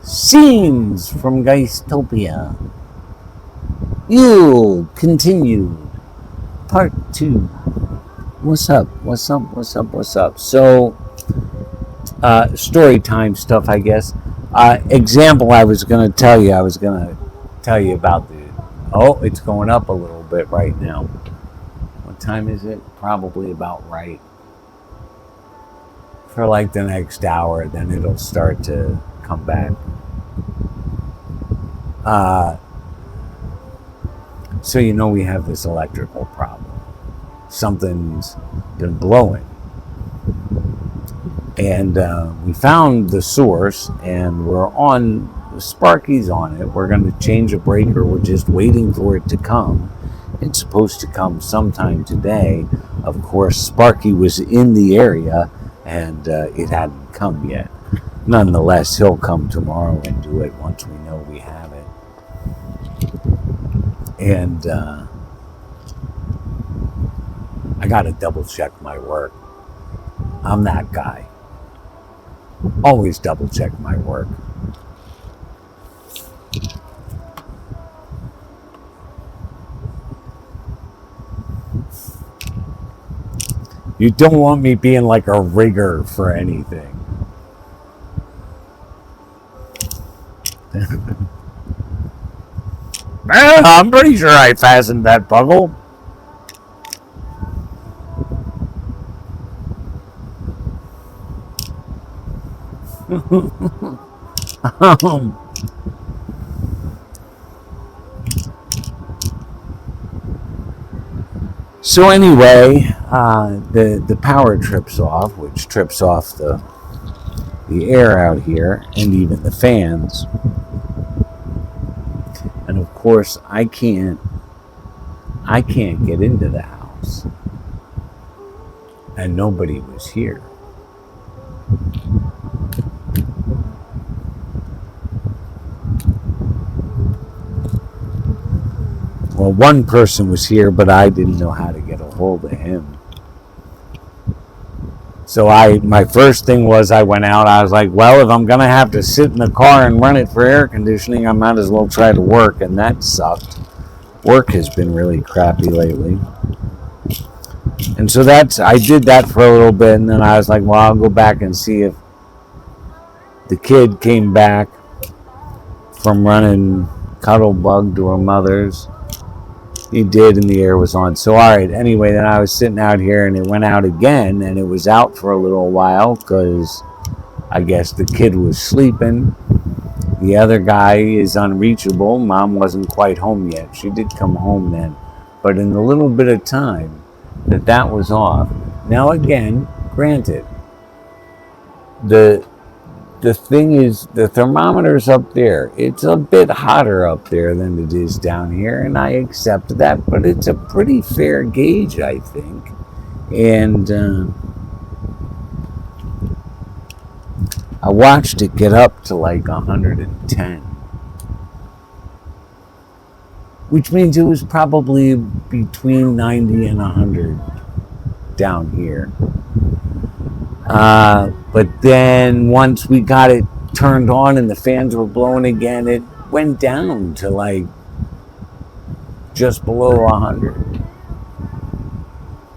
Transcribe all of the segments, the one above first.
Scenes from Geistopia. You continued. Part 2. What's up? So, story time stuff, I guess. Example I was going to tell you about it's going up a little bit right now. What time is it? Probably about right. For like the next hour, then it'll start to come back. So we have this electrical problem. Something's been blowing. And we found the source, and Sparky's on it. We're going to change a breaker. We're just waiting for it to come. It's supposed to come sometime today. Of course, Sparky was in the area, and it hadn't come yet. Nonetheless, he'll come tomorrow and do it once we know we have it. And I got to double check my work. I'm that guy. Always double check my work. You don't want me being like a rigger for anything. I'm pretty sure I fastened that buckle. So anyway, the power trips off, which trips off the air out here, and even the fans. And of course, I can't get into the house, and nobody was here. Well, one person was here, but I didn't know how to get a hold of him. So my first thing was I went out. I was like, well, if I'm going to have to sit in the car and run it for air conditioning, I might as well try to work. And that sucked. Work has been really crappy lately. And so I did that for a little bit. And then I was like, well, I'll go back and see if the kid came back from running Cuddlebug to her mother's. He did, and the air was on. So, all right, anyway, then I was sitting out here, and it went out again, and it was out for a little while because I guess the kid was sleeping. The other guy is unreachable. Mom wasn't quite home yet. She did come home then. But in the little bit of time that was off, now again, granted, the thing is, the thermometer's up there. It's a bit hotter up there than it is down here, and I accept that, but it's a pretty fair gauge, I think. And I watched it get up to like 110, which means it was probably between 90 and 100 down here. But then once we got it turned on and the fans were blowing again, it went down to like just below 100.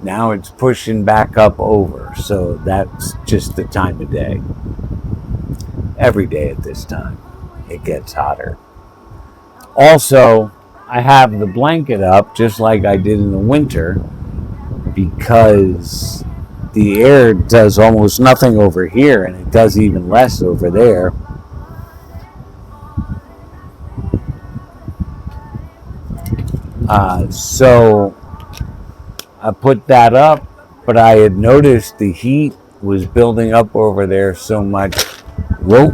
Now it's pushing back up over, so that's just the time of day. Every day at this time, it gets hotter. Also, I have the blanket up just like I did in the winter because the air does almost nothing over here, and it does even less over there. So I put that up, but I had noticed the heat was building up over there so much. Whoa!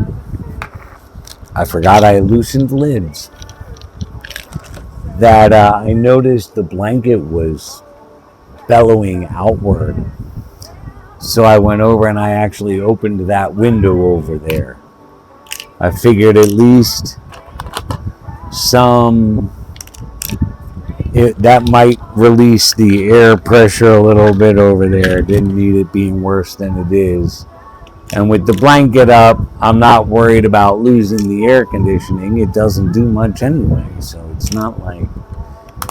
I forgot I loosened lids. That I noticed the blanket was bellowing outward. So I went over and I actually opened that window over there. I figured at least that might release the air pressure a little bit over there. Didn't need it being worse than it is. And with the blanket up, I'm not worried about losing the air conditioning. It doesn't do much anyway, so it's not like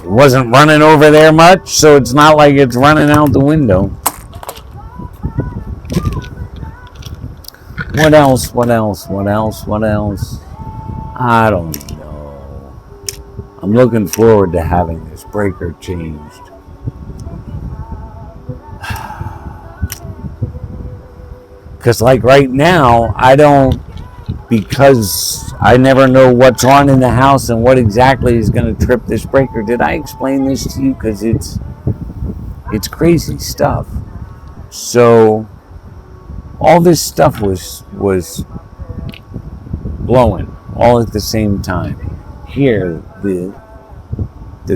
it wasn't running over there much, so it's not like it's running out the window. What else? I don't know. I'm looking forward to having this breaker changed. Because like right now, because I never know what's on in the house and what exactly is going to trip this breaker. Did I explain this to you? Because it's crazy stuff. So all this stuff was blowing all at the same time. Here, the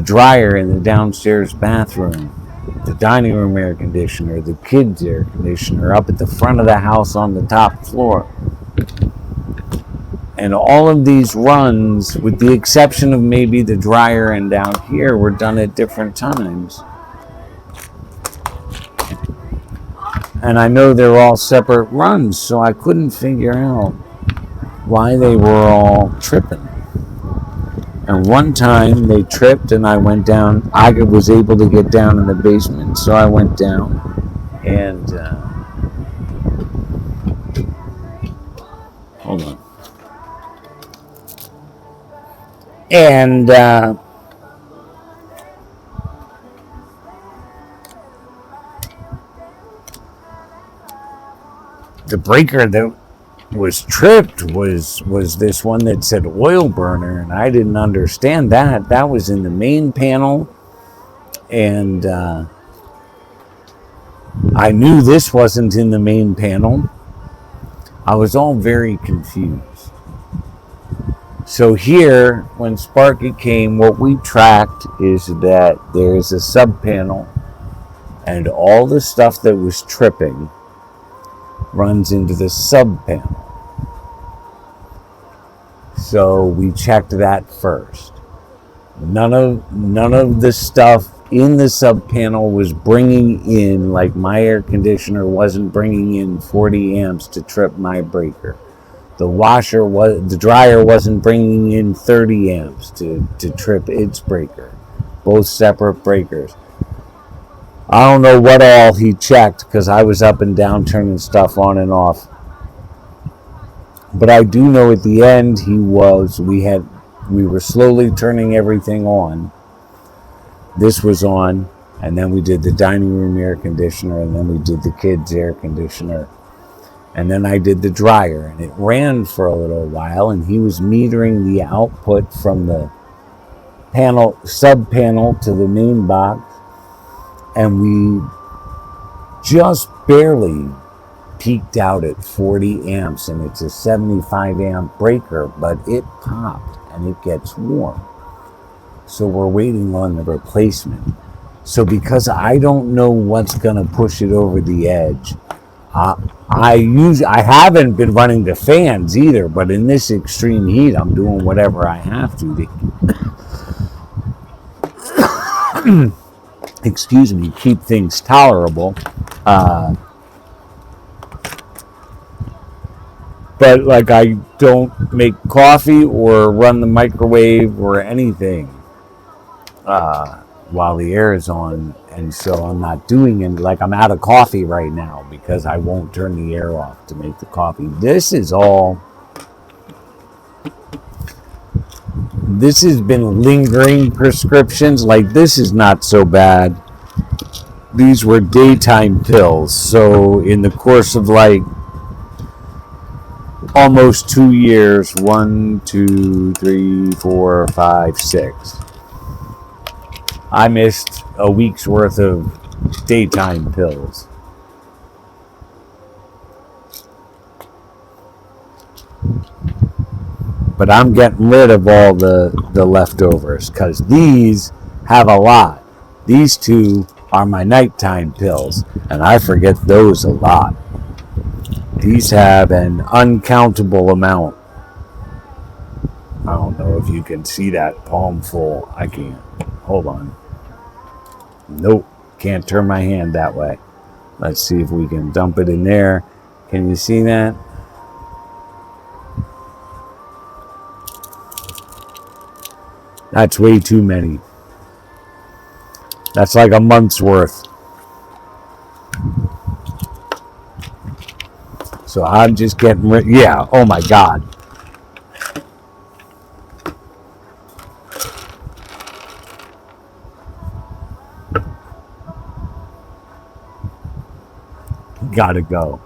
dryer in the downstairs bathroom, the dining room air conditioner, the kids' air conditioner up at the front of the house on the top floor. And all of these runs, with the exception of maybe the dryer and down here, were done at different times. And I know they're all separate runs, so I couldn't figure out why they were all tripping. And one time they tripped and I went down. I was able to get down in the basement, so I went down and hold on. And the breaker that was tripped was this one that said oil burner, and I didn't understand that. That was in the main panel, and I knew this wasn't in the main panel. I was all very confused. So here, when Sparky came, what we tracked is that there's a sub panel, and all the stuff that was tripping runs into the sub panel. So we checked that first. None of the stuff in the sub panel was bringing in, like my air conditioner wasn't bringing in 40 amps to trip my breaker. The dryer wasn't bringing in 30 amps to trip its breaker. Both separate breakers. I don't know what all he checked because I was up and down turning stuff on and off. But I do know at the end we were slowly turning everything on. This was on, and then we did the dining room air conditioner, and then we did the kids' air conditioner. And then I did the dryer, and it ran for a little while, and he was metering the output from the sub panel to the main box, and we just barely peaked out at 40 amps, and it's a 75 amp breaker, but it popped and it gets warm. So we're waiting on the replacement. So because I don't know what's going to push it over the edge, I haven't been running the fans either, but in this extreme heat, I'm doing whatever I have to excuse me, keep things tolerable. But like I don't make coffee or run the microwave or anything while the air is on, and so I'm not doing it. Like I'm out of coffee right now because I won't turn the air off to make the coffee. This has been lingering prescriptions. Like this is not so bad. These were daytime pills, so in the course of like almost 2 years, 1, 2, 3, 4, 5, 6. I missed a week's worth of daytime pills. But I'm getting rid of all the leftovers because these have a lot. These two are my nighttime pills, and I forget those a lot. These have an uncountable amount. I don't know if you can see that palm full. I can't. Hold on. Nope. Can't turn my hand that way. Let's see if we can dump it in there. Can you see that? That's way too many. That's like a month's worth. So I'm just getting rid. Yeah, oh my God. Gotta go.